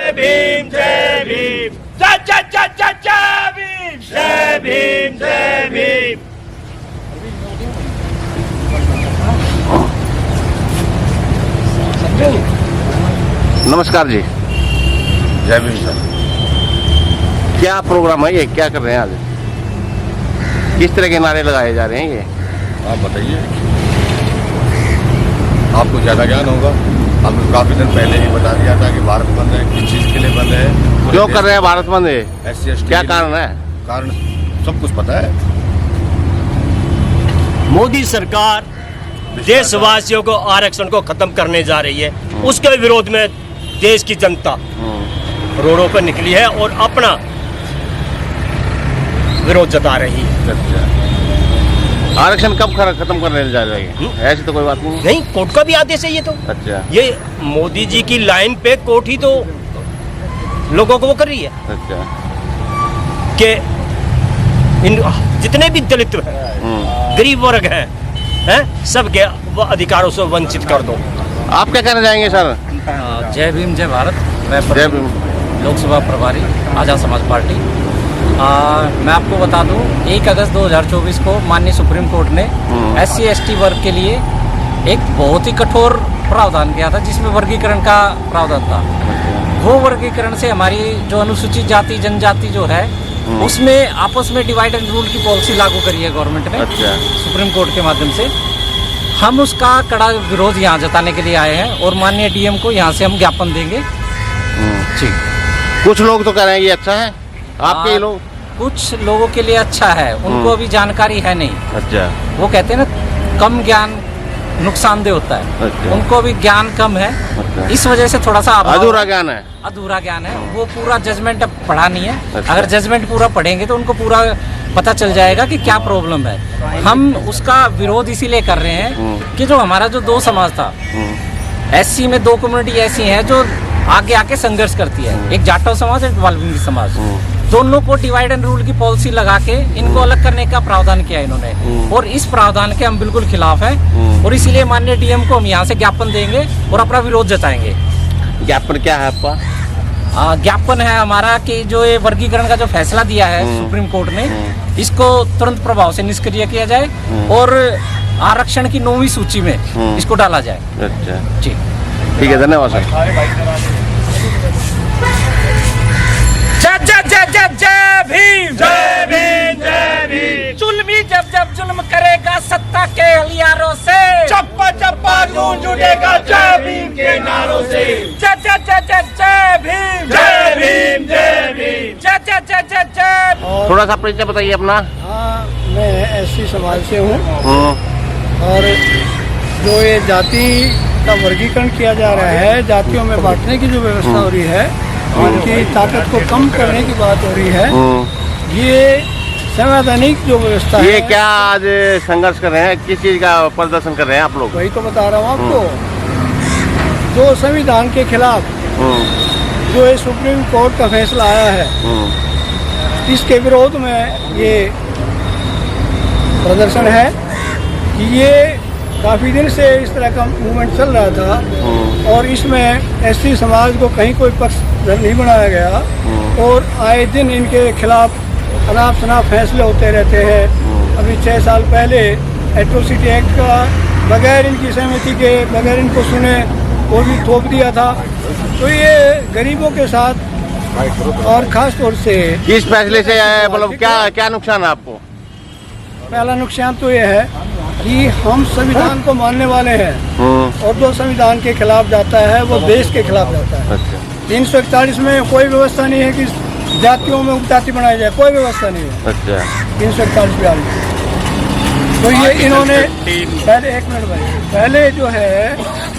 जय भीम जय भीम, जय जय जय जय जय भीम, जय भीम जय भीम। नमस्कार जी। जय भीम सर। क्या प्रोग्राम है ये, क्या कर रहे हैं आज? किस तरह के नारे लगाए जा रहे हैं ये? आप बताइए, आपको ज़्यादा ज्ञान होगा। हमने काफ़ी दिन पहले ही बता दिया था कि भारत बंद है, किस चीज़ के लिए बंद है, क्यों कर रहे हैं भारत बंद है? SC क्या कारण है? कारण सब कुछ पता है। मोदी सरकार देशवासियों को आरक्षण को खत्म करने जा रही है, उसके विरोध में देश की जनता रोडों पर निकली है और अपना विरोध जता रही है। आरक्षण कब खत्म करने जा रहे हैं? ऐसी तो कोई बात नहीं। नहीं, कोर्ट का भी आदेश है ये तो। अच्छा, ये मोदी जी की लाइन पे कोर्ट ही तो लोगों को वो कर रही है अच्छा कि इन जितने भी दलित हैं, गरीब वर्ग हैं, सबके वो अधिकारों से वंचित कर दो। आप क्या कहना चाहेंगे सर? जय भीम जय भारत। मैं जय भीम। लोकसभा प्रभारी आज़ाद समाज पार्टी। मैं आपको बता दूं, 1 अगस्त 2024 को माननीय सुप्रीम कोर्ट ने SC ST वर्ग के लिए एक बहुत ही कठोर प्रावधान किया था, जिसमें वर्गीकरण का प्रावधान था। वो वर्गीकरण से हमारी जो अनुसूचित जाति जनजाति जो है, उसमें आपस में डिवाइड एंड रूल की पॉलिसी लागू करी है गवर्नमेंट ने। अच्छा। सुप्रीम कोर्ट के माध्यम से हम उसका कड़ा विरोध यहाँ जताने के लिए आए हैं और माननीय DM को यहाँ से हम ज्ञापन देंगे। जी। कुछ लोग तो कह रहे हैं ये अच्छा है, आपके ये लोग? कुछ लोगों के लिए अच्छा है, उनको अभी जानकारी है नहीं। अच्छा। वो कहते हैं ना, कम ज्ञान नुकसानदेह होता है। अच्छा। उनको अभी ज्ञान कम है। अच्छा। इस वजह से थोड़ा सा अधूरा ज्ञान है। अधूरा ज्ञान है। वो पूरा जजमेंट अब पढ़ा नहीं है। अच्छा। अगर जजमेंट पूरा पढ़ेंगे तो उनको पूरा पता चल जाएगा कि क्या प्रॉब्लम है। हम उसका विरोध इसीलिए कर रहे हैं कि जो हमारा जो 2 समाज था, SC में 2 कम्युनिटी ऐसी हैं जो आगे आके संघर्ष करती है। एक जाटव समाज, एक वाल्मीकि समाज। दोनों को डिवाइड एंड रूल की पॉलिसी लगा के इनको अलग करने का प्रावधान किया इन्होंने, और इस प्रावधान के हम बिल्कुल खिलाफ हैं। और इसीलिए माननीय DM को हम यहाँ से ज्ञापन देंगे और अपना विरोध जताएंगे। ज्ञापन क्या है आपका? ज्ञापन है हमारा कि जो ये वर्गीकरण का जो फैसला दिया है सुप्रीम कोर्ट ने, इसको तुरंत प्रभाव से निष्क्रिय किया जाए और आरक्षण की 9वीं सूची में इसको डाला जाए। अच्छा जी, ठीक है, धन्यवाद सर। जय जय जय जय जय भीम, जय भीम जय भीम। जुल्मी जब जब जुल्म करेगा सत्ता के हथियारों से, चप्पा चप्पा गूंज उठेगा जय भीम के नारों से। जय जय जय जय जय भीम, जय भीम जय भीम। जय जय जय जय जय। थोड़ा सा परिचय बताइए अपना। हाँ, मैं SC समाज से हूँ और जो ये जाति का वर्गीकरण किया जा रहा है, जातियों में बांटने की जो व्यवस्था हो रही है, उनकी ताकत को कम करने की बात हो रही है, ये संवैधानिक जो व्यवस्था है। ये क्या आज संघर्ष कर रहे हैं, किस चीज का प्रदर्शन कर रहे हैं आप लोग? वही तो बता रहा हूँ आपको। जो संविधान के खिलाफ जो ये सुप्रीम कोर्ट का फैसला आया है, इसके विरोध में ये प्रदर्शन है कि ये काफ़ी दिन से इस तरह का मूवमेंट चल रहा था और इसमें SC समाज को कहीं कोई पक्ष नहीं बनाया गया और आए दिन इनके खिलाफ अनाप शनाप फैसले होते रहते हैं। अभी 6 साल पहले एट्रोसिटी एक्ट का बगैर इनकी सहमति के, बगैर इनको सुने, वो भी थोप दिया था। तो ये गरीबों के साथ और ख़ास तौर से किस फैसले से मतलब क्या नुकसान है आपको? पहला नुकसान तो ये है कि हम संविधान को मानने वाले हैं और जो संविधान के खिलाफ जाता है वो देश के खिलाफ जाता है। अच्छा। 341 में कोई व्यवस्था नहीं है कि जातियों में उपजाति बनाई जाए, कोई व्यवस्था नहीं है। अच्छा। 341 में तो ये इन्होंने पहले, 1 मिनट भाई, पहले जो है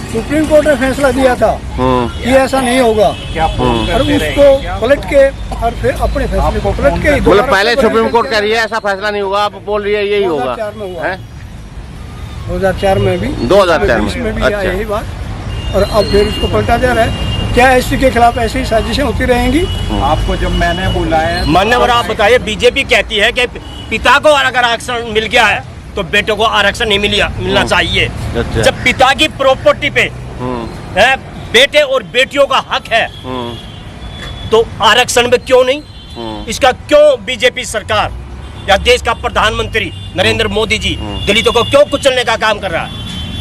सुप्रीम कोर्ट ने फैसला दिया था कि ऐसा नहीं होगा और उसको पलट के और फिर अपने फैसले को पलट के मतलब पहले सुप्रीम कोर्ट कह रही है ऐसा फैसला नहीं होगा, आप बोल रही है यही होगा। 2004 में हुआ, 2004 में भी, 2004 में भी अच्छा। यही बात और अब फिर इसको पलटा जा रहा है। क्या SC के खिलाफ ऐसी साजिशें होती रहेंगी? आपको जब मैंने बुलाया है, मान्यवर आप बताइए, बीजेपी कहती है कि पिता को अगर आरक्षण मिल गया है तो बेटे को आरक्षण नहीं मिलना चाहिए। अच्छा। जब पिता की प्रॉपर्टी पे बेटे और बेटियों का हक है तो आरक्षण में क्यों नहीं? इसका क्यों बीजेपी सरकार या देश का प्रधानमंत्री नरेंद्र मोदी जी दलितों को क्यों कुचलने का काम कर रहा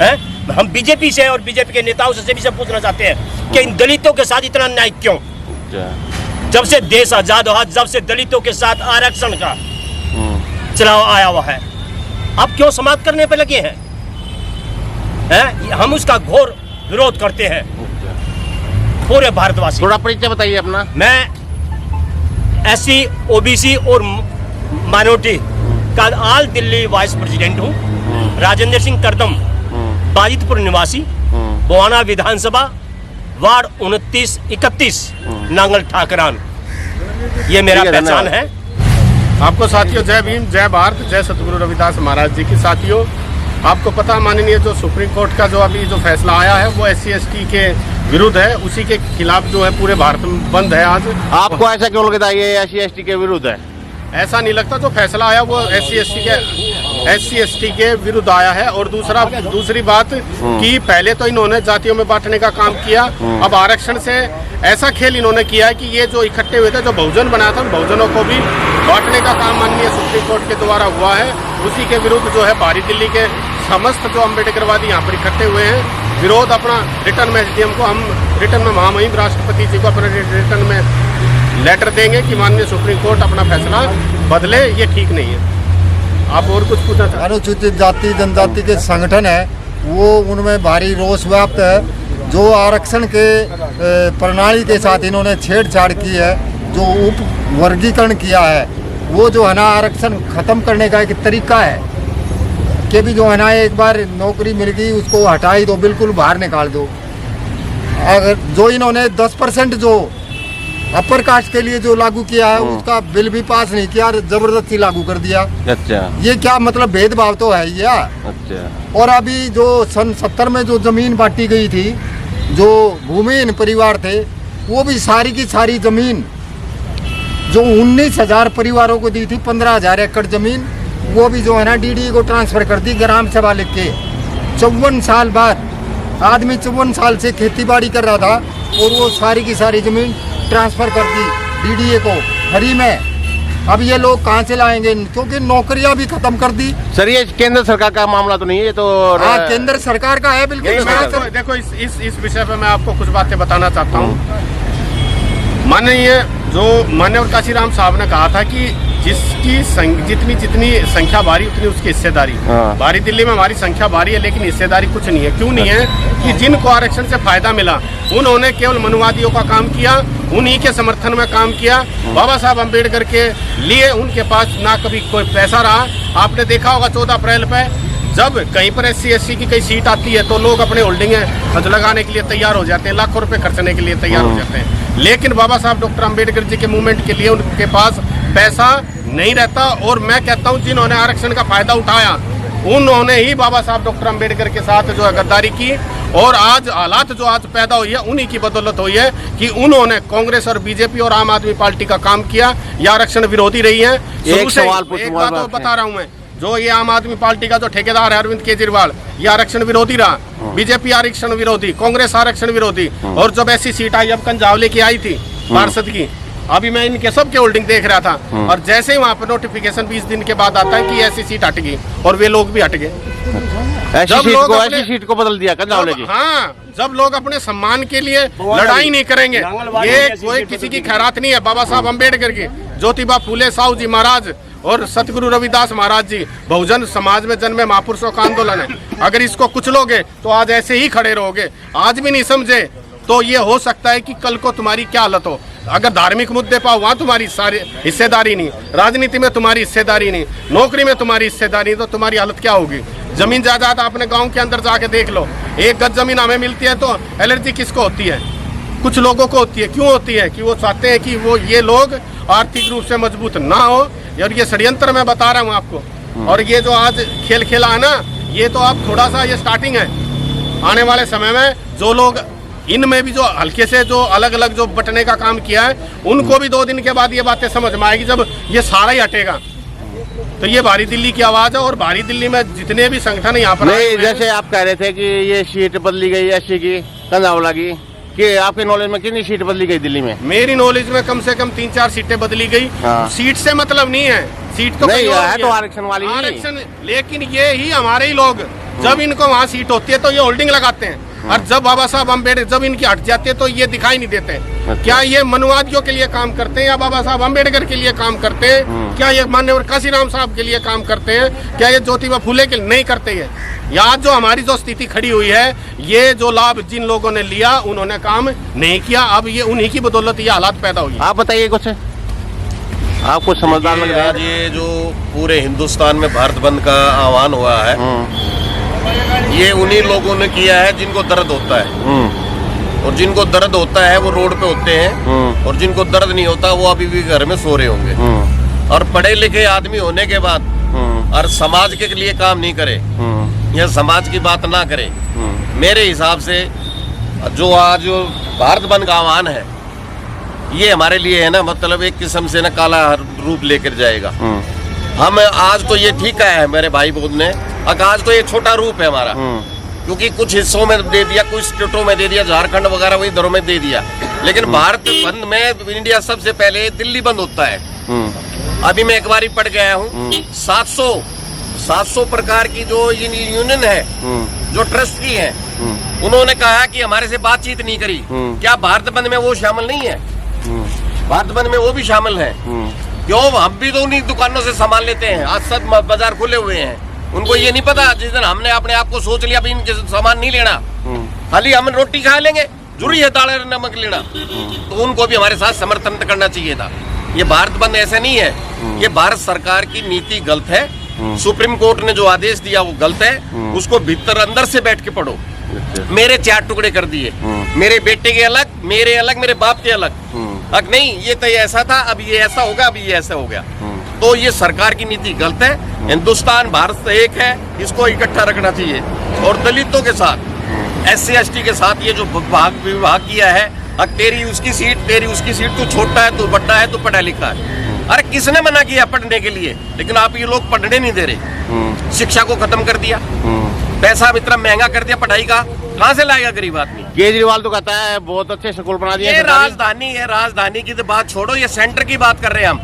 है? हम बीजेपी से और बीजेपी के नेताओं से भी पूछना चाहते हैं कि इन दलितों के साथ इतना न्याय क्यों? जब से देश आजाद हुआ, जब से दलितों के साथ आरक्षण का चलाव आया हुआ है, अब क्यों समाप्त करने पे लगे हैं? हम उसका घोर विरोध करते हैं पूरे भारतवासी। थोड़ा परिचय बताइए अपना। मैं एससी, ओबीसी और माइनॉरिटी का ऑल दिल्ली वाइस प्रेसिडेंट हूँ। राजेंद्र सिंह करदम, बाजितपुर निवासी, बोआना विधानसभा, वार्ड 29-31, नांगल ठाकरान, ये मेरा पहचान है। आपको साथियों जय भीम, जय भारत, जय सतगुरु रविदास महाराज जी की। साथियों आपको पता माननीय जो सुप्रीम कोर्ट का जो अभी जो फैसला आया है वो SC/ST के विरुद्ध है, उसी के खिलाफ जो है पूरे भारत में बंद है आज। आपको ऐसा क्यों लगता है ये SC/ST के विरुद्ध है? ऐसा नहीं लगता, जो फैसला आया वो SC/ST के विरुद्ध आया है। और दूसरी बात कि पहले तो इन्होंने जातियों में बांटने का काम किया, अब आरक्षण से ऐसा खेल इन्होंने किया है कि ये जो इकट्ठे हुए थे, जो बहुजन बनाया था, उन बहुजनों को भी बांटने का काम माननीय सुप्रीम कोर्ट के द्वारा हुआ है। उसी के विरुद्ध जो है बाहरी दिल्ली के समस्त जो अम्बेडकरवादी यहाँ पर इकट्ठे हुए हैं, विरोध अपना रिटर्न में SDM को हम रिटर्न में महामहिम राष्ट्रपति जी को अपने रिटर्न में लेटर देंगे कि माननीय सुप्रीम कोर्ट अपना फैसला बदले, ये ठीक नहीं है। आप और कुछ पूछना चाहते? अनुसूचित जाति जनजाति के संगठन है वो, उनमें भारी रोष व्याप्त है। जो आरक्षण के प्रणाली के साथ इन्होंने छेड़छाड़ की है, जो उप वर्गीकरण किया है, वो जो है ना आरक्षण खत्म करने का एक तरीका है कि भी जो है ना एक बार नौकरी मिल गई उसको हटाई दो, बिल्कुल बाहर निकाल दो। अगर जो इन्होंने 10% जो अपर कास्ट के लिए जो लागू किया है उसका बिल भी पास नहीं किया, जबरदस्ती लागू कर दिया। अच्छा, ये क्या मतलब भेदभाव तो है या? अच्छा। और अभी जो सन 70 में जो जमीन बांटी गई थी, जो भूमिहीन परिवार थे, वो भी सारी की सारी जमीन जो 19,000 परिवारों को दी थी, 15,000 एकड़ जमीन, वो भी जो है ना DDA को ट्रांसफर कर दी ग्राम सभा लिख के। 54 साल बाद आदमी 54 साल से खेती बाड़ी कर रहा था और वो सारी की सारी जमीन ट्रांसफर कर दी DDA को फ्री में। अब ये लोग कहाँ से लाएंगे, क्योंकि नौकरियां भी खत्म कर दी। सर ये केंद्र सरकार का मामला तो नहीं है, ये तो हाँ केंद्र सरकार का है बिल्कुल। देखो इस विषय पे मैं आपको कुछ बातें बताना चाहता हूँ। माननीय काशीराम साहब ने कहा था कि जितनी संख्या भारी उतनी उसकी हिस्सेदारी। भारी दिल्ली में हमारी संख्या भारी है लेकिन हिस्सेदारी कुछ नहीं है। क्यों नहीं है? कि जिनको आरक्षण से फायदा मिला उन्होंने केवल मनुवादियों का काम किया, उन्हीं के समर्थन में काम किया। बाबा साहब अम्बेडकर के लिए उनके पास ना कभी कोई पैसा रहा। आपने देखा होगा 14 अप्रैल पे जब कहीं पर SC/ST की कई सीट आती है तो लोग अपने होल्डिंग लगाने के लिए तैयार हो जाते हैं, लाखों रुपए खर्चने के लिए तैयार हो जाते हैं। लेकिन बाबा साहब डॉक्टर अम्बेडकर जी के मूवमेंट के लिए उनके पास पैसा नहीं रहता। और मैं कहता हूं जिन्होंने आरक्षण का फायदा उठाया उन्होंने ही बाबा साहब डॉक्टर अम्बेडकर के साथ जो है गद्दारी की। और आज हालात जो आज पैदा हुई है उन्हीं की बदौलत हुई है कि उन्होंने कांग्रेस और बीजेपी और आम आदमी पार्टी का काम किया। ये आरक्षण विरोधी रही है। एक बात और बता रहा हूँ मैं, जो ये आम आदमी पार्टी का जो ठेकेदार है अरविंद केजरीवाल, ये आरक्षण विरोधी रहा। बीजेपी आरक्षण विरोधी, कांग्रेस आरक्षण विरोधी। और जब ऐसी सीट आई, अब कंजावले की आई थी पार्षद की, अभी मैं इनके सबके होल्डिंग देख रहा था। और जैसे ही वहाँ पर नोटिफिकेशन 20 दिन के बाद आता है कि ऐसी सीट हट गई और वे लोग भी हट गए। ऐसी सीट को बदल दिया कंजावले की। हाँ, जब लोग अपने सम्मान के लिए लड़ाई नहीं करेंगे, ये कोई किसी की खैरात नहीं है। बाबा साहब अम्बेडकर की, ज्योतिबा फूले साहू जी महाराज और सतगुरु रविदास महाराज जी, बहुजन समाज में जन्मे महापुरुषों का आंदोलन है। अगर इसको कुचलोगे तो आज ऐसे ही खड़े रहोगे। आज भी नहीं समझे तो ये हो सकता है कि कल को तुम्हारी क्या हालत हो। अगर धार्मिक मुद्दे पर वहाँ तुम्हारी सारी हिस्सेदारी नहीं, राजनीति में तुम्हारी हिस्सेदारी नहीं, नौकरी में तुम्हारी हिस्सेदारी नहीं, तो तुम्हारी हालत क्या होगी। जमीन जायदाद आपने गांव के अंदर जाके देख लो, 1 गज जमीन हमें मिलती है तो एलर्जी किसको होती है? कुछ लोगों को होती है। क्यों होती है? कि वो चाहते हैं कि वो ये लोग आर्थिक रूप से मजबूत ना हो। और ये षड्यंत्र मैं बता रहा हूँ आपको। और ये जो आज खेल खेला है ना, ये तो आप थोड़ा सा ये स्टार्टिंग है। आने वाले समय में जो लोग इनमें भी जो हल्के से जो अलग अलग जो बटने का काम किया है, उनको भी 2 दिन के बाद ये बातें समझ में आएगी जब ये सारा ही हटेगा। तो ये भारी दिल्ली की आवाज है। और भारी दिल्ली में जितने भी संगठन यहाँ पर नहीं, जैसे आप कह रहे थे कि ये सीट बदली गई SC की, कंजावला की, कि आपके नॉलेज में कितनी सीट बदली गई दिल्ली में? मेरी नॉलेज में कम से कम 3-4 सीटें बदली गई। हाँ। सीट से मतलब नहीं है, सीट तो नहीं कहीं और है भी तो आरक्षण वाली ही। आरक्षण, लेकिन ये ही हमारे ही लोग, जब इनको वहाँ सीट होती है तो ये होल्डिंग लगाते हैं, और जब बाबा साहब अम्बेडकर जब इनकी हट जाती है तो ये दिखाई नहीं देते। क्या ये मनुवादियों के लिए काम करते हैं या बाबा साहब अम्बेडकर के लिए काम करते हैं? क्या ये माननीय काशीराम साहब के लिए काम करते हैं? क्या ये ज्योतिबा फुले के लिए नहीं करते हैं? आज जो हमारी जो स्थिति खड़ी हुई है, ये जो लाभ जिन लोगों ने लिया उन्होंने काम नहीं किया, अब ये उन्हीं की बदौलत ये हालात पैदा हुई। आप बताइए कुछ, आप कुछ समझदार लग रहे आज हैं। ये जो पूरे हिंदुस्तान में भारत बंद का आह्वान हुआ है, ये उन्हीं लोगों ने किया है जिनको दर्द होता है, और जिनको दर्द होता है वो रोड पे होते हैं, और जिनको दर्द नहीं होता वो अभी भी घर में सो रहे होंगे। और पढ़े लिखे आदमी होने के बाद और समाज के लिए काम नहीं करे या समाज की बात ना करे, मेरे हिसाब से जो आज जो भारत बंद का आह्वान है ये हमारे लिए है ना, मतलब एक किस्म से ना काला रूप लेकर जाएगा। हम आज तो ये ठीक है मेरे भाई बोलने, आज तो ये छोटा रूप है हमारा, क्योंकि कुछ हिस्सों में दे दिया, कुछ स्टेटों में दे दिया, झारखंड वगैरह वही इधरों में दे दिया, लेकिन भारत बंद में इंडिया सबसे पहले दिल्ली बंद होता है। अभी मैं एक बारी पढ़ गया हूँ 700 प्रकार की जो यूनियन है जो ट्रस्ट की है, उन्होंने कहा कि हमारे से बातचीत नहीं करी। क्या भारत बंद में वो शामिल नहीं है? भारत बंद में वो भी शामिल है। क्यों? हम भी तो उन्हीं दुकानों से सामान लेते हैं, आज सब बाजार खुले हुए हैं। उनको ये नहीं पता जिस दिन हमने अपने आप को सोच लिया इनके सामान नहीं लेना, खाली हम रोटी खा लेंगे, जरूरी है दाल नमक लेना, तो उनको भी हमारे साथ समर्थन करना चाहिए था। ये भारत बंद ऐसे नहीं है, ये भारत सरकार की नीति गलत है। सुप्रीम कोर्ट ने जो आदेश दिया वो गलत है, उसको भीतर अंदर से बैठ के पढ़ो। मेरे 4 टुकड़े कर दिए, मेरे बेटे के अलग, मेरे बाप के अलग। अब नहीं, ये तो ऐसा था, अब ये ऐसा होगा, अब ये ऐसा हो गया। तो ये सरकार की नीति गलत है। हिंदुस्तान भारत एक है, इसको इकट्ठा रखना चाहिए। और दलितों के साथ, SC ST के साथ ये जो विभाग किया है, अब तेरी उसकी सीट, तू छोटा है, तू बड़ा है, तू पढ़ा लिखा है। अरे किसने मना किया पढ़ने के लिए? लेकिन आप ये लोग पढ़ने नहीं दे रहे। शिक्षा को खत्म कर दिया, पैसा इतना महंगा कर दिया पढ़ाई का, कहाँ से लाएगा गरीब आदमी? केजरीवाल तो कहता है बहुत अच्छे स्कूल बना दिए। ये राजधानी है, राजधानी की तो बात छोड़ो, ये सेंटर की बात कर रहे हैं हम।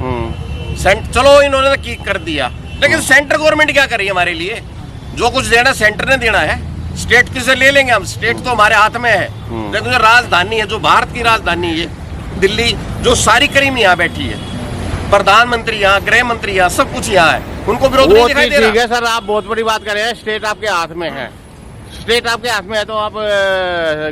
चलो इन्होंने तो कर दिया, लेकिन सेंटर गवर्नमेंट क्या कर रही है हमारे लिए? जो कुछ देना सेंटर ने देना है, स्टेट किसे ले लेंगे हम? स्टेट तो हमारे हाथ में है। लेकिन जो राजधानी है, जो भारत की राजधानी है दिल्ली, जो सारी करीम यहाँ बैठी है, प्रधानमंत्री यहाँ, गृह मंत्री यहाँ, सब कुछ यहाँ है, उनको विरोध नहीं दिखाई दे रहा। ठीक है सर, आप बहुत बड़ी बात कर रहे हैं, स्टेट आपके हाथ में है, स्टेट आपके हाथ में है, तो आप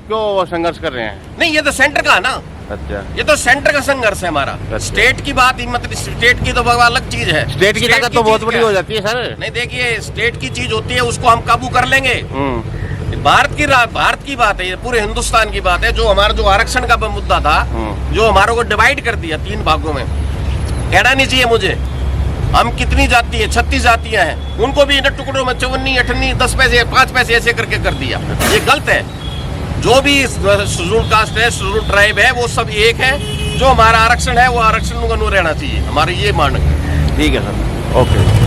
क्यों संघर्ष कर रहे हैं? नहीं, ये तो सेंटर का है ना। अच्छा, ये तो सेंटर का संघर्ष है हमारा। अच्छा। स्टेट की बात ही मतलब, स्टेट की तो अलग चीज है। स्टेट की ताकत तो बहुत बड़ी हो जाती है सर। नहीं, देखिए स्टेट की चीज होती है, उसको हम काबू कर लेंगे। भारत की बात है, ये पूरे हिंदुस्तान की बात है। जो हमारा जो आरक्षण का मुद्दा था, जो हमारे को डिवाइड कर दिया 3 भागों में, कहना नहीं चाहिए मुझे। हम कितनी जाति है, 36 जातियां हैं, उनको भी इन टुकड़ों में 54, 58, 10 पैसे, 5 पैसे ऐसे करके कर दिया। ये गलत है। जो भी शेड्यूल कास्ट है, शेड्यूल ट्राइब है, वो सब एक है। जो हमारा आरक्षण है वो आरक्षण रहना चाहिए, हमारी ये मानक है। ठीक है सर, ओके।